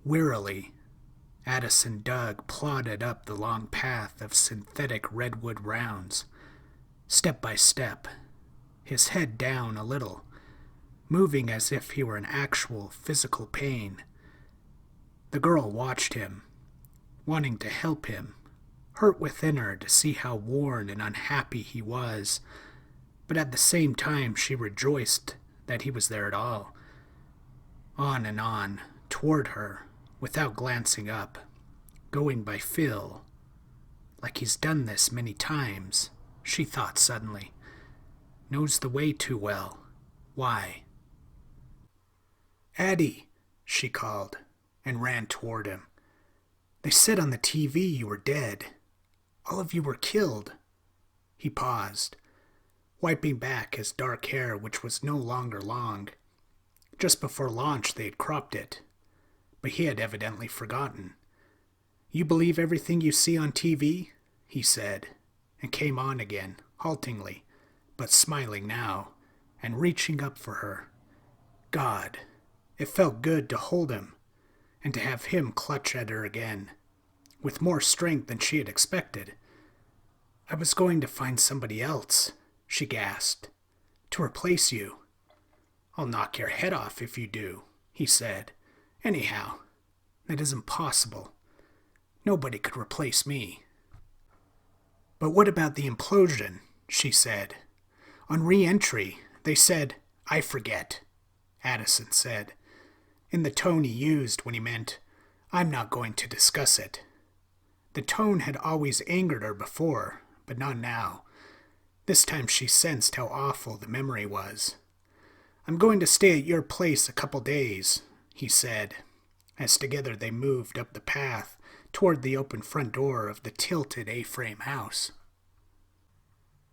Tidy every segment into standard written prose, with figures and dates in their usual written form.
Wearily, Addison Doug plodded up the long path of synthetic redwood rounds, step by step, his head down a little, moving as if he were in actual physical pain. The girl watched him, wanting to help him, hurt within her to see how worn and unhappy he was, but at the same time she rejoiced that he was there at all. On and on, toward her, without glancing up, going by feel. Like he's done this many times, she thought suddenly. Knows the way too well. Why? "Addie," she called, and ran toward him. "They said on the TV you were dead. All of you were killed." He paused, wiping back his dark hair, which was no longer long. Just before launch they had cropped it, but he had evidently forgotten. "You believe everything you see on TV?" he said, and came on again, haltingly, but smiling now, and reaching up for her. God, it felt good to hold him, and to have him clutch at her again, with more strength than she had expected. "I was going to find somebody else," she gasped, "to replace you." "I'll knock your head off if you do," he said. "Anyhow, that isn't possible. Nobody could replace me." "But what about the implosion?" she said. "On re-entry, they said—" "I forget," Addison said, in the tone he used when he meant, "I'm not going to discuss it." The tone had always angered her before, but not now. This time she sensed how awful the memory was. "I'm going to stay at your place a couple days," he said, as together they moved up the path toward the open front door of the tilted A-frame house.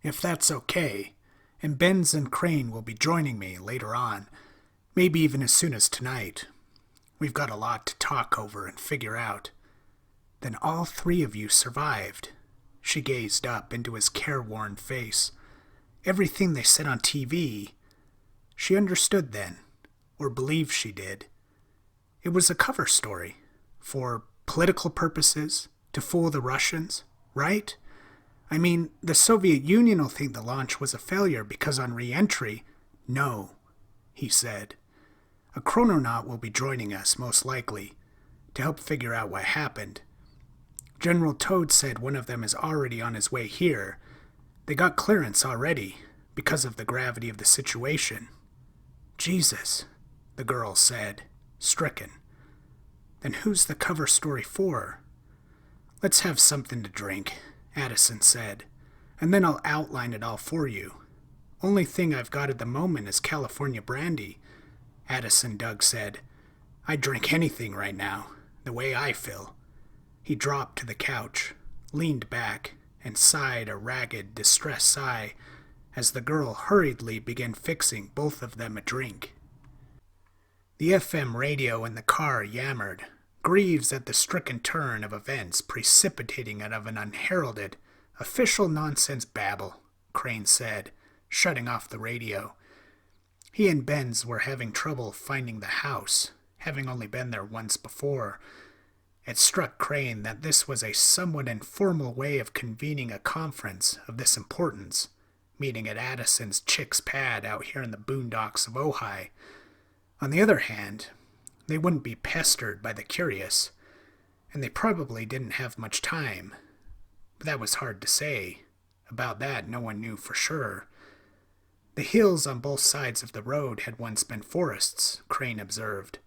"If that's okay, and Benz and Crane will be joining me later on, maybe even as soon as tonight. We've got a lot to talk over and figure out." "Then all three of you survived." She gazed up into his careworn face. "Everything they said on TV." She understood then, or believed she did. It was a cover story, for political purposes, to fool the Russians, right? I mean, the Soviet Union will think the launch was a failure because on re-entry— "No," he said. "A chrononaut will be joining us, most likely, to help figure out what happened. General Toad said one of them is already on his way here. They got clearance already, because of the gravity of the situation." "Jesus," the girl said, stricken. "Then who's the cover story for?" "Let's have something to drink," Addison said, "and then I'll outline it all for you. Only thing I've got at the moment is California brandy." Addison Doug said, "I'd drink anything right now, the way I feel." He dropped to the couch, leaned back, and sighed a ragged, distressed sigh as the girl hurriedly began fixing both of them a drink. The FM radio in the car yammered, grieves at the stricken turn of events precipitating out of an unheralded, official nonsense babble, Crane said, shutting off the radio. He and Benz were having trouble finding the house, having only been there once before. It struck Crane that this was a somewhat informal way of convening a conference of this importance, meeting at Addison's chick's pad out here in the boondocks of Ojai. On the other hand, they wouldn't be pestered by the curious, and they probably didn't have much time. But that was hard to say. About that no one knew for sure. The hills on both sides of the road had once been forests, Crane observed.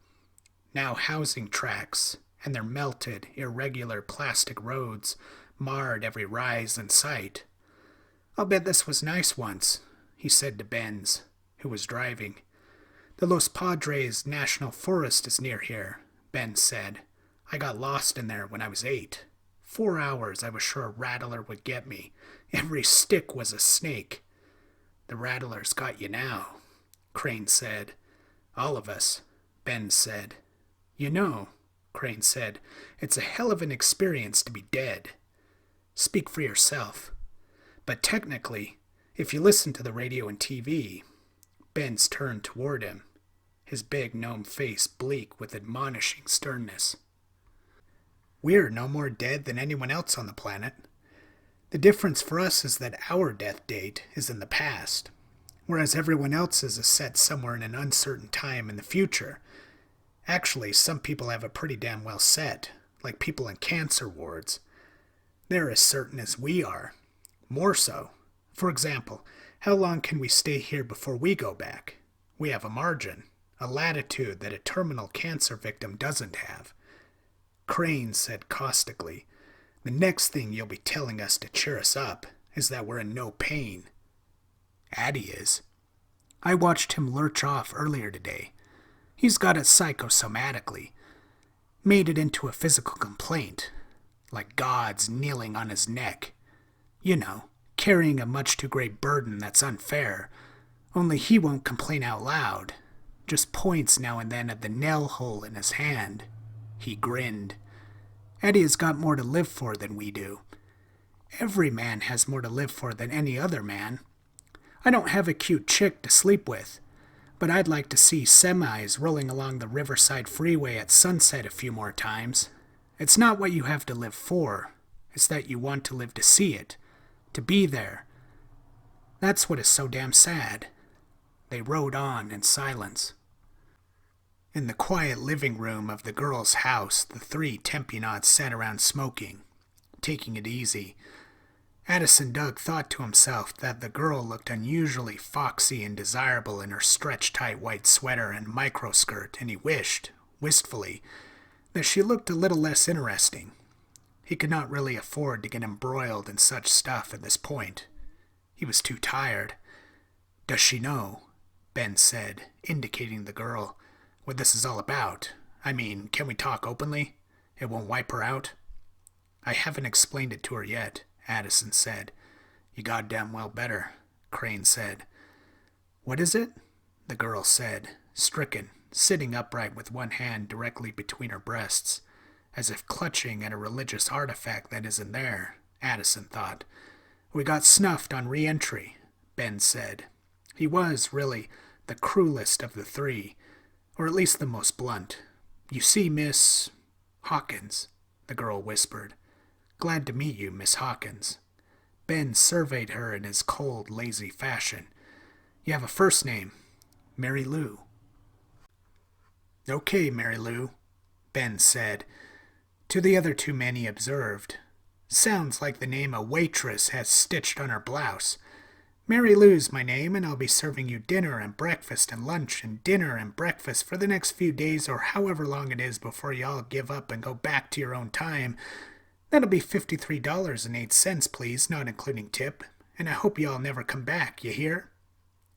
Now housing tracts, and their melted, irregular plastic roads marred every rise in sight. "I'll bet this was nice once," he said to Benz, who was driving. "The Los Padres National Forest is near here," Benz said. "I got lost in there when I was 8. 4 hours I was sure a rattler would get me. Every stick was a snake." "The rattler's got you now," Crane said. "All of us," Benz said. "You know," Crane said, "it's a hell of an experience to be dead. Speak for yourself. But technically, if you listen to the radio and TV," Benz turned toward him. his big gnome face bleak with admonishing sternness. We're no more dead than anyone else on the planet. The difference for us is that our death date is in the past, whereas everyone else's is set somewhere in an uncertain time in the future. Actually, some people have it pretty damn well set, like people in cancer wards. They're as certain as we are. More so. For example, how long can we stay here before we go back? We have a margin, a latitude that a terminal cancer victim doesn't have. Crane said caustically, "The next thing you'll be telling us to cheer us up is that we're in no pain." Addie is. I watched him lurch off earlier today. He's got it psychosomatically. Made it into a physical complaint, like gods kneeling on his neck. You know, carrying a much too great burden that's unfair. Only he won't complain out loud, just points now and then at the nail hole in his hand. He grinned. Eddie has got more to live for than we do. Every man has more to live for than any other man. I don't have a cute chick to sleep with, but I'd like to see semis rolling along the Riverside Freeway at sunset a few more times. It's not what you have to live for, it's that you want to live to see it, to be there. That's what is so damn sad. They rode on in silence. In the quiet living room of the girl's house, the three Tempunauts sat around smoking, taking it easy. Addison Doug thought to himself that the girl looked unusually foxy and desirable in her stretch-tight white sweater and microskirt, and he wished, wistfully, that she looked a little less interesting. He could not really afford to get embroiled in such stuff at this point. He was too tired. "Does she know?" Ben said, indicating the girl. "What this is all about? I mean, can we talk openly? It won't wipe her out?" "I haven't explained it to her yet," Addison said. "You goddamn well better," Crane said. "What is it?" the girl said, stricken, sitting upright with one hand directly between her breasts, as if clutching at a religious artifact that isn't there, Addison thought. "We got snuffed on re-entry," Ben said. He was, really, the cruelest of the three, or at least the most blunt. "You see, Miss Hawkins," the girl whispered. "Glad to meet you, Miss Hawkins." Ben surveyed her in his cold, lazy fashion. "You have a first name, Mary Lou." "Okay, Mary Lou," Ben said. To the other two men he observed, "Sounds like the name a waitress has stitched on her blouse. Mary Lou's my name, and I'll be serving you dinner and breakfast and lunch and dinner and breakfast for the next few days or however long it is before you all give up and go back to your own time. That'll be $53.08, please, not including tip, and I hope you all never come back, you hear?"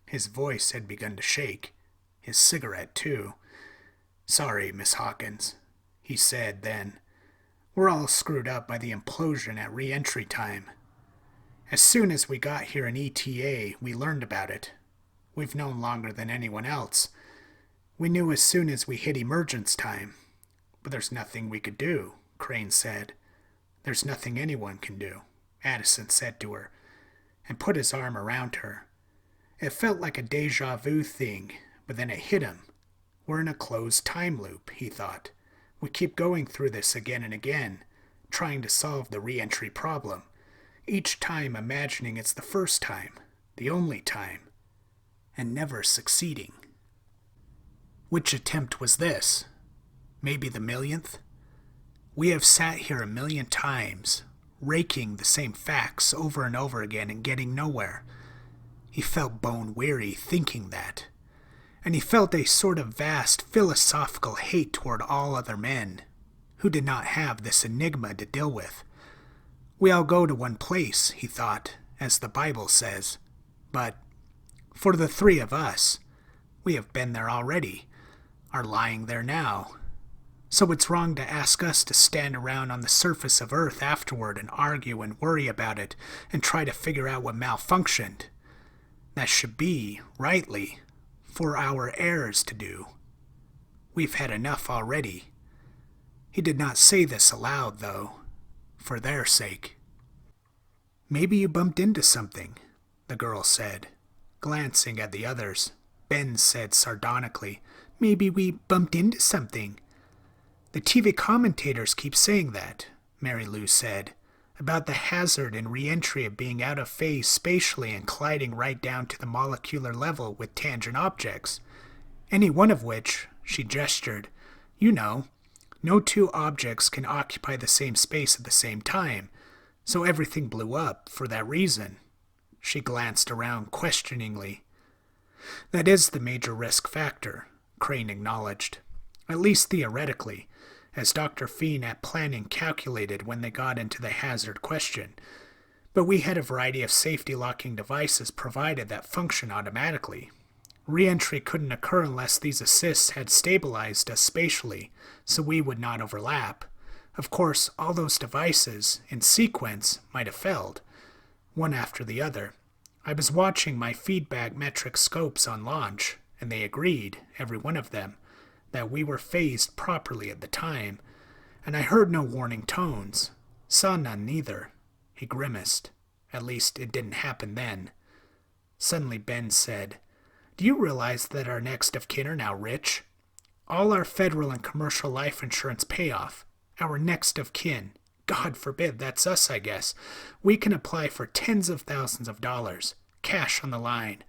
His voice had begun to shake. His cigarette, too. "Sorry, Miss Hawkins," he said then. "We're all screwed up by the implosion at re-entry time. As soon as we got here in ETA, we learned about it. We've known longer than anyone else. We knew as soon as we hit emergence time. But there's nothing we could do," Crane said. "There's nothing anyone can do," Addison said to her, and put his arm around her. It felt like a deja vu thing, but then it hit him. We're in a closed time loop, he thought. We keep going through this again and again, trying to solve the re-entry problem. Each time imagining it's the first time, the only time, and never succeeding. Which attempt was this? Maybe the millionth? We have sat here a million times, raking the same facts over and over again and getting nowhere. He felt bone-weary thinking that, and he felt a sort of vast philosophical hate toward all other men, who did not have this enigma to deal with. We all go to one place, he thought, as the Bible says. But for the three of us, we have been there already, are lying there now. So it's wrong to ask us to stand around on the surface of Earth afterward and argue and worry about it and try to figure out what malfunctioned. That should be, rightly, for our heirs to do. We've had enough already. He did not say this aloud, though. For their sake. "Maybe you bumped into something," the girl said, glancing at the others. Ben said sardonically, Maybe we bumped into something. The TV commentators keep saying that, Mary Lou said, about the hazard and re-entry of being out of phase spatially and colliding right down to the molecular level with tangent objects. Any one of which, she gestured, you know, no two objects can occupy the same space at the same time, so everything blew up for that reason. She glanced around questioningly. That is the major risk factor, Crane acknowledged, at least theoretically, as Dr. Feen at Planning calculated when they got into the hazard question. But we had a variety of safety locking devices provided that function automatically. Re-entry couldn't occur unless these assists had stabilized us spatially, so we would not overlap. Of course, all those devices, in sequence, might have failed, one after the other. I was watching my feedback metric scopes on launch, and they agreed, every one of them, that we were phased properly at the time, and I heard no warning tones. Saw none neither. He grimaced. At least it didn't happen then. Suddenly Ben said, "Do you realize that our next of kin are now rich? All our federal and commercial life insurance payoff. Our next of kin. God forbid, that's us, I guess. We can apply for tens of thousands of dollars, cash on the line.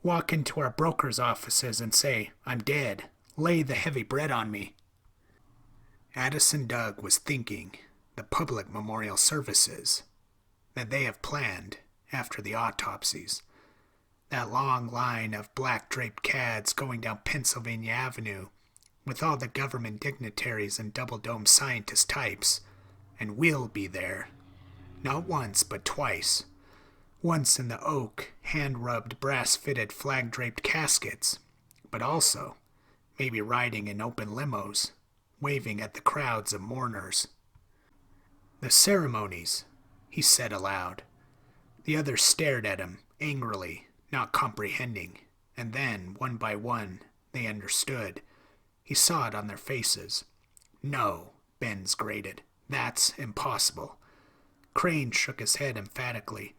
Walk into our broker's offices and say, 'I'm dead. Lay the heavy bread on me.'" Addison Doug was thinking the public memorial services that they have planned after the autopsies. That long line of black-draped cads going down Pennsylvania Avenue with all the government dignitaries and double-dome scientist types. And we'll be there. Not once, but twice. Once in the oak, hand-rubbed, brass-fitted, flag-draped caskets, but also maybe riding in open limos, waving at the crowds of mourners. "The ceremonies," he said aloud. The others stared at him, angrily, not comprehending, and then, one by one, they understood. He saw it on their faces. "No," Benz grated. "That's impossible." Crane shook his head emphatically.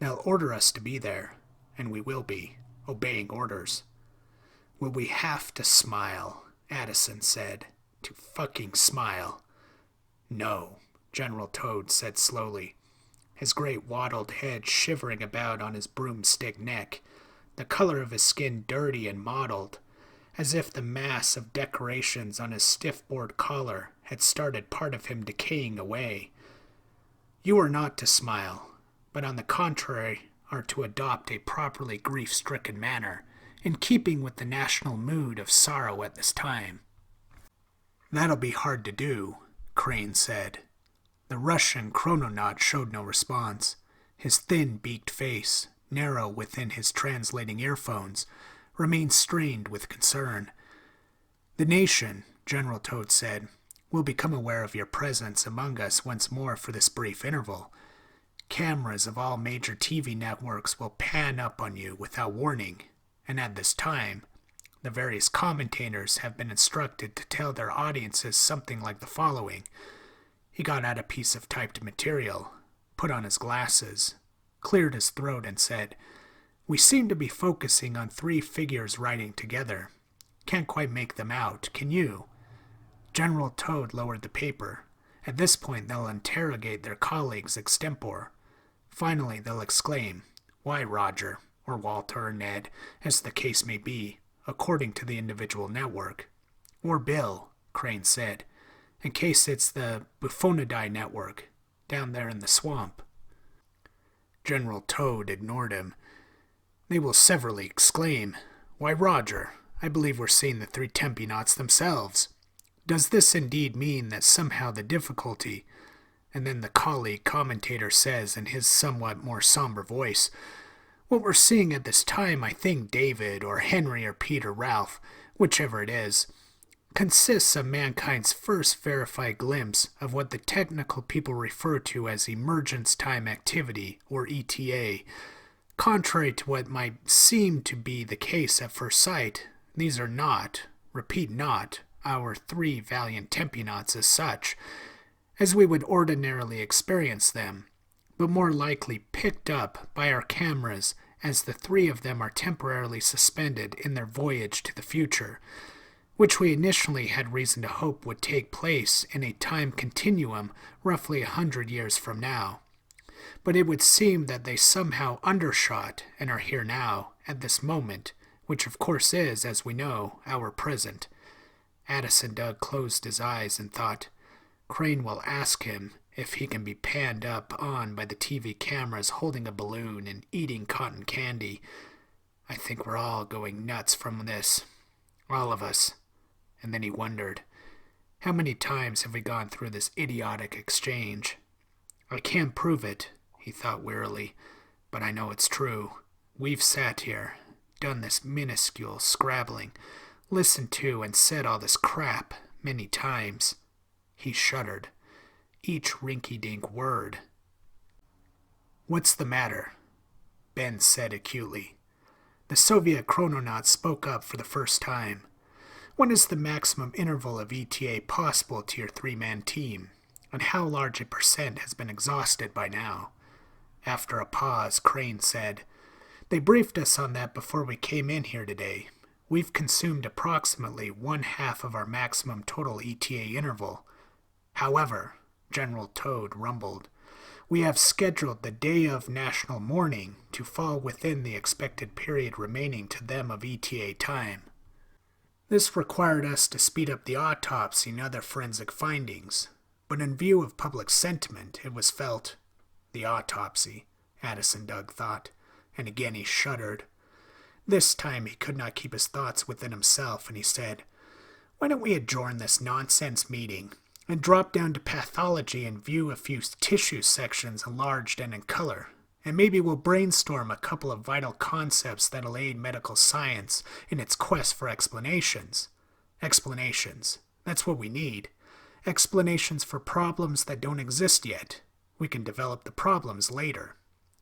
"They'll order us to be there, and we will be, obeying orders." "Will we have to smile?" Addison said. "To fucking smile." "No," General Toad said slowly, his great wattled head shivering about on his broomstick neck, the color of his skin dirty and mottled, as if the mass of decorations on his stiff board collar had started part of him decaying away. "You are not to smile, but on the contrary are to adopt a properly grief-stricken manner, in keeping with the national mood of sorrow at this time." "That'll be hard to do," Crane said. The Russian chrononaut showed no response. His thin, beaked face, narrow within his translating earphones, remained strained with concern. "The nation," General Toad said, "will become aware of your presence among us once more for this brief interval. Cameras of all major TV networks will pan up on you without warning, and at this time, the various commentators have been instructed to tell their audiences something like the following." He got out a piece of typed material, put on his glasses, cleared his throat, and said, "We seem to be focusing on three figures riding together. Can't quite make them out, can you?" General Toad lowered the paper. At this point, they'll interrogate their colleagues extempore. Finally, they'll exclaim, "Why, Roger," or Walter, or Ned, as the case may be, according to the individual network. "Or Bill," Crane said, "in case it's the Buffonidae network, down there in the swamp." General Toad ignored him. "They will severally exclaim, 'Why, Roger, I believe we're seeing the three Tempunauts themselves. Does this indeed mean that somehow the difficulty—' And then the colleague commentator says in his somewhat more somber voice, 'What we're seeing at this time, I think, David, or Henry, or Pete, or Ralph, whichever it is, consists of mankind's first verified glimpse of what the technical people refer to as emergence time activity, or ETA. Contrary to what might seem to be the case at first sight, these are not, repeat not, our three valiant Tempunauts as such, as we would ordinarily experience them, but more likely picked up by our cameras as the three of them are temporarily suspended in their voyage to the future. which we initially had reason to hope would take place in a time continuum roughly 100 years from now. But it would seem that they somehow undershot and are here now, at this moment, which of course is, as we know, our present. Addison Doug closed his eyes and thought, Crane will ask him if he can be panned up on by the TV cameras holding a balloon and eating cotton candy. I think we're all going nuts from this. All of us. And then he wondered, how many times have we gone through this idiotic exchange? I can't prove it, he thought wearily, but I know it's true. We've sat here, done this minuscule scrabbling, listened to and said all this crap many times. He shuddered. Each rinky-dink word. What's the matter? Ben said acutely. The Soviet chrononaut spoke up for the first time. When is the maximum interval of ETA possible to your three-man team, and how large a percent has been exhausted by now? After a pause, Crane said, They briefed us on that before we came in here today. We've consumed approximately 1/2 of our maximum total ETA interval. However, General Toad rumbled, we have scheduled the day of national mourning to fall within the expected period remaining to them of ETA time. This required us to speed up the autopsy and other forensic findings, but in view of public sentiment, it was felt, the autopsy, Addison Doug thought, and again he shuddered. This time he could not keep his thoughts within himself, and he said, Why don't we adjourn this nonsense meeting and drop down to pathology and view a few tissue sections enlarged and in color, and maybe we'll brainstorm a couple of vital concepts that'll aid medical science in its quest for explanations. Explanations. That's what we need. Explanations for problems that don't exist yet. We can develop the problems later.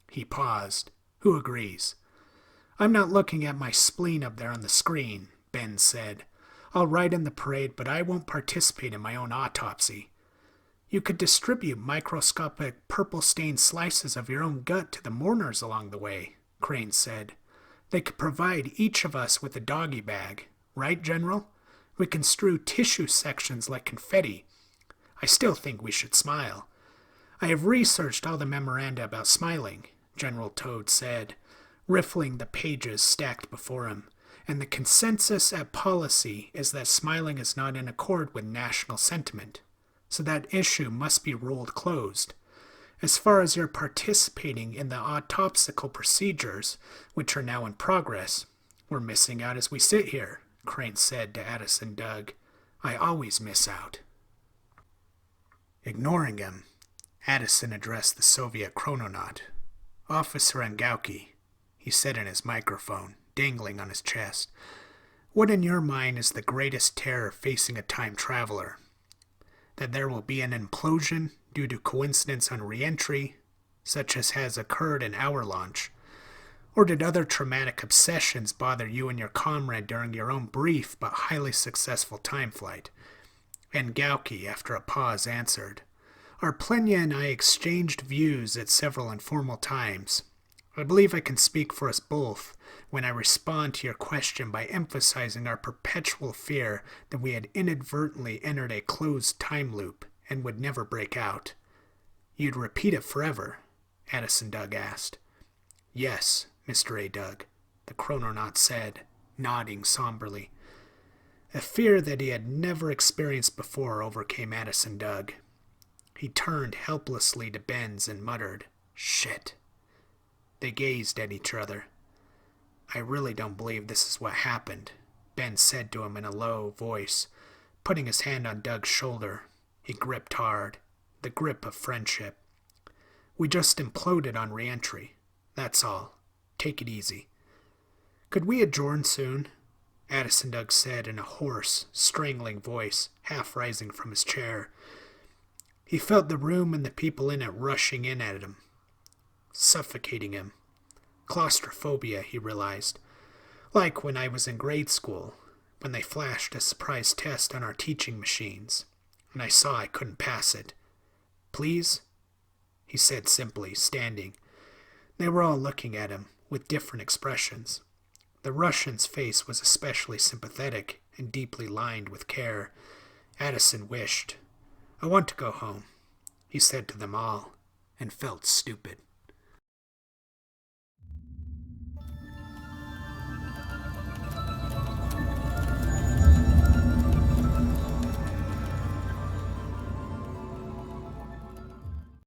He paused. Who agrees? I'm not looking at my spleen up there on the screen, Ben said. I'll ride in the parade, but I won't participate in my own autopsy. You could distribute microscopic purple-stained slices of your own gut to the mourners along the way, Crane said. They could provide each of us with a doggy bag. Right, General? We can strew tissue sections like confetti. I still think we should smile. I have researched all the memoranda about smiling, General Toad said, riffling the pages stacked before him. And the consensus at policy is that smiling is not in accord with national sentiment, so that issue must be ruled closed. As far as your participating in the autopsical procedures, which are now in progress, we're missing out as we sit here, Crane said to Addison Doug. I always miss out. Ignoring him, Addison addressed the Soviet chrononaut. Officer Angauki, he said in his microphone, dangling on his chest. What in your mind is the greatest terror facing a time traveler? That there will be an implosion due to coincidence on re-entry, such as has occurred in our launch? Or did other traumatic obsessions bother you and your comrade during your own brief but highly successful time flight? And Gauki, after a pause, answered, Our Plenya and I exchanged views at several informal times. I believe I can speak for us both when I respond to your question by emphasizing our perpetual fear that we had inadvertently entered a closed time loop and would never break out. You'd repeat it forever? Addison Doug asked. Yes, Mr. A. Doug, the chrononaut said, nodding somberly. A fear that he had never experienced before overcame Addison Doug. He turned helplessly to Benz and muttered, Shit. They gazed at each other. I really don't believe this is what happened, Ben said to him in a low voice, putting his hand on Doug's shoulder. He gripped hard, the grip of friendship. We just imploded on re-entry. That's all. Take it easy. Could we adjourn soon? Addison Doug said in a hoarse, strangling voice, half rising from his chair. He felt the room and the people in it rushing in at him, suffocating him. Claustrophobia, he realized. Like when I was in grade school, when they flashed a surprise test on our teaching machines, and I saw I couldn't pass it. Please? He said simply, standing. They were all looking at him, with different expressions. The Russian's face was especially sympathetic, and deeply lined with care. Addison wished. "I want to go home," he said to them all, and felt stupid.